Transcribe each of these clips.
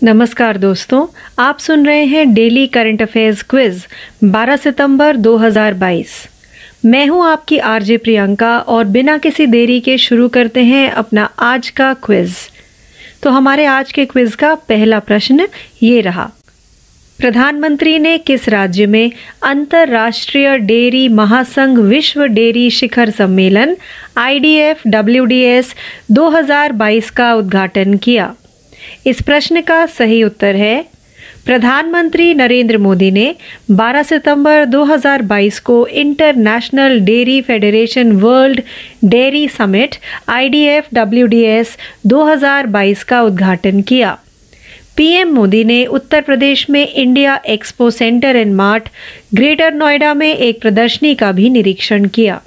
नमस्कार दोस्तों, आप सुन रहे हैं डेली करंट अफेयर्स क्विज 12 सितंबर 2022। मैं हूं आपकी आरजे प्रियंका और बिना किसी देरी के शुरू करते हैं अपना आज का क्विज। तो हमारे आज के क्विज का पहला प्रश्न ये रहा। प्रधानमंत्री ने किस राज्य में अंतर्राष्ट्रीय डेयरी महासंघ विश्व डेयरी शिखर सम्मेलन IDF-WDS 2022 का उद्घाटन किया? इस प्रश्न का सही उत्तर है प्रधानमंत्री नरेंद्र मोदी ने 12 सितंबर 2022 को international dairy federation world dairy summit IDF-WDS 2022 का उद्घाटन किया। पीएम मोदी ने उत्तर प्रदेश में India expo centre and mart greater Noida में एक प्रदर्शनी का भी निरीक्षण किया।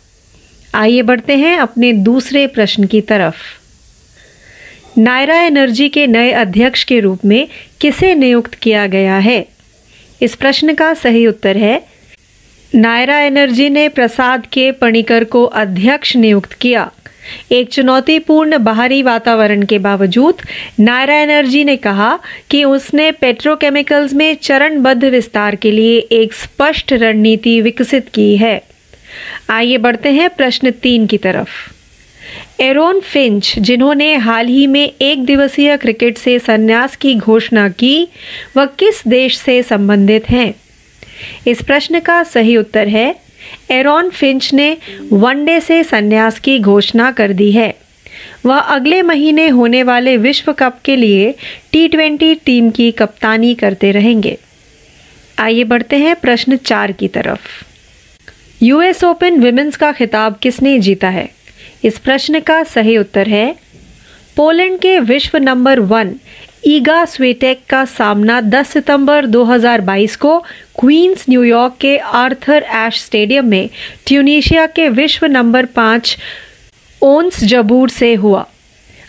आइए बढ़ते हैं अपने दूसरे प्रश्न की तरफ। नायरा एनर्जी के नए अध्यक्ष के रूप में किसे नियुक्त किया गया है? इस प्रश्न का सही उत्तर है नायरा एनर्जी ने प्रसाद के पणिकर को अध्यक्ष नियुक्त किया। एक चुनौतीपूर्ण बाहरी वातावरण के बावजूद नायरा एनर्जी ने कहा कि उसने पेट्रोकेमिकल्स में चरणबद्ध विस्तार के लिए एक स्पष्ट रणनीति विकसित की है। आइए बढ़ते हैं प्रश्न 3 की तरफ। एरोन फिंच, जिन्होंने हाल ही में एक दिवसीय क्रिकेट से संन्यास की घोषणा की, वह किस देश से संबंधित हैं? इस प्रश्न का सही उत्तर है एरोन फिंच ने वनडे से संन्यास की घोषणा कर दी है। वह अगले महीने होने वाले विश्व कप के लिए T20 टीम की कप्तानी करते रहेंगे। आइए बढ़ते हैं प्रश्न 4 की तरफ। US ओपन विमेंस का खिताब किसने जीता है? इस प्रश्न का सही उत्तर है पोलैंड के विश्व नंबर 1 ईगा स्विएटेक का सामना 10 सितंबर 2022 को क्वींस न्यूयॉर्क के आर्थर एश स्टेडियम में ट्यूनीशिया के विश्व नंबर 5 ओन्स जबूर से हुआ।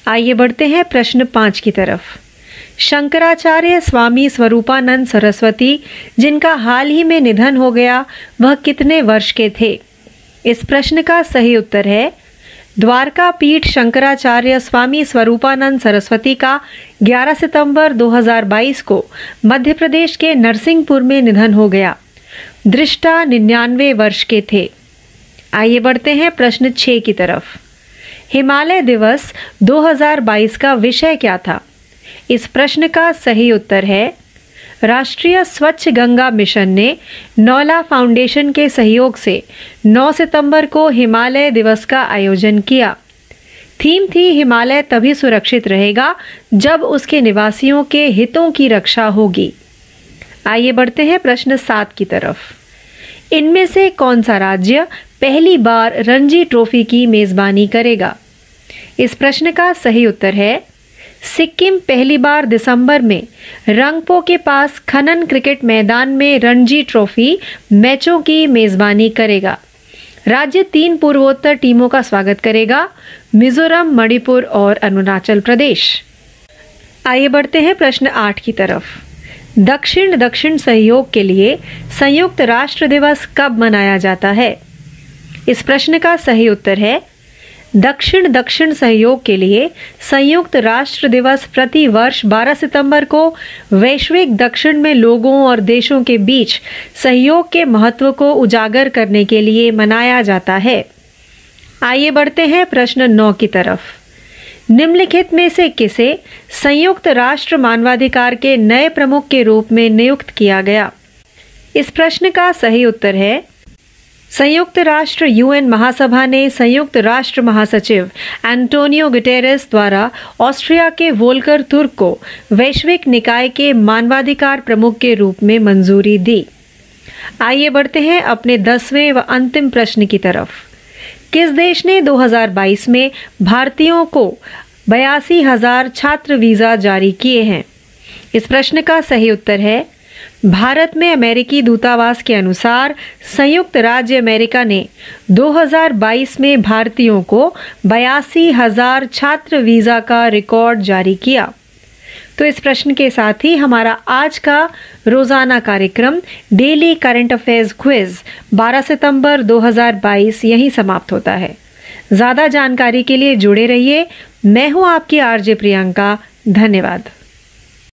आइए बढ़ते हैं प्रश्न 5 की तरफ। शंकराचार्य स्वामी स्वरूपानंद सरस्वती, जिनका हाल ही में निधन हो गया, वह कितने वर्ष के थे? इस प्रश्न का सही उत्तर है द्वारका पीठ शंकराचार्य स्वामी स्वरूपानंद सरस्वती का 11 सितंबर 2022 को मध्य प्रदेश के नरसिंहपुर में निधन हो गया। दृष्टा 99 वर्ष के थे। आइए बढ़ते हैं प्रश्न 6 की तरफ। हिमालय दिवस 2022 का विषय क्या था? इस प्रश्न का सही उत्तर है राष्ट्रीय स्वच्छ गंगा मिशन ने नौला फाउंडेशन के सहयोग से 9 सितंबर को हिमालय दिवस का आयोजन किया। थीम थी हिमालय तभी सुरक्षित रहेगा जब उसके निवासियों के हितों की रक्षा होगी। आइए बढ़ते हैं प्रश्न 7 की तरफ। इनमें से कौन सा राज्य पहली बार रणजी ट्रॉफी की मेजबानी करेगा? इस प्रश्न का सही उत्तर है सिक्किम पहली बार दिसंबर में रंगपो के पास खनन क्रिकेट मैदान में रणजी ट्रॉफी मैचों की मेजबानी करेगा। राज्य 3 पूर्वोत्तर टीमों का स्वागत करेगा, मिजोरम, मणिपुर और अरुणाचल प्रदेश। आइए बढ़ते हैं प्रश्न 8 की तरफ। दक्षिण सहयोग के लिए संयुक्त राष्ट्र दिवस कब मनाया जाता है? इस प्रश्न का सही उत्तर है दक्षिण सहयोग के लिए संयुक्त राष्ट्र दिवस प्रति वर्ष 12 सितंबर को वैश्विक दक्षिण में लोगों और देशों के बीच सहयोग के महत्व को उजागर करने के लिए मनाया जाता है। आइए बढ़ते हैं प्रश्न 9 की तरफ। निम्नलिखित में से किसे संयुक्त राष्ट्र मानवाधिकार के नए प्रमुख के रूप में नियुक्त किया गया? इस प्रश्न का सही उत्तर है संयुक्त राष्ट्र UN महासभा ने संयुक्त राष्ट्र महासचिव एंटोनियो गुटेरेस द्वारा ऑस्ट्रिया के वोल्कर तुर्क को वैश्विक निकाय के मानवाधिकार प्रमुख के रूप में मंजूरी दी। आइए बढ़ते हैं अपने 10वें व अंतिम प्रश्न की तरफ। किस देश ने 2022 में भारतीयों को 82,000 छात्र वीजा जारी किए हैं? इस प्रश्न का सही उत्तर है भारत में अमेरिकी दूतावास के अनुसार संयुक्त राज्य अमेरिका ने 2022 में भारतीयों को 82,000 छात्र वीजा का रिकॉर्ड जारी किया। तो इस प्रश्न के साथ ही हमारा आज का रोजाना कार्यक्रम डेली करंट अफेयर्स क्विज 12 सितंबर 2022 यहीं समाप्त होता है। ज्यादा जानकारी के लिए जुड़े रहिए। मैं हूं आपकी आरजे प्रियंका। धन्यवाद।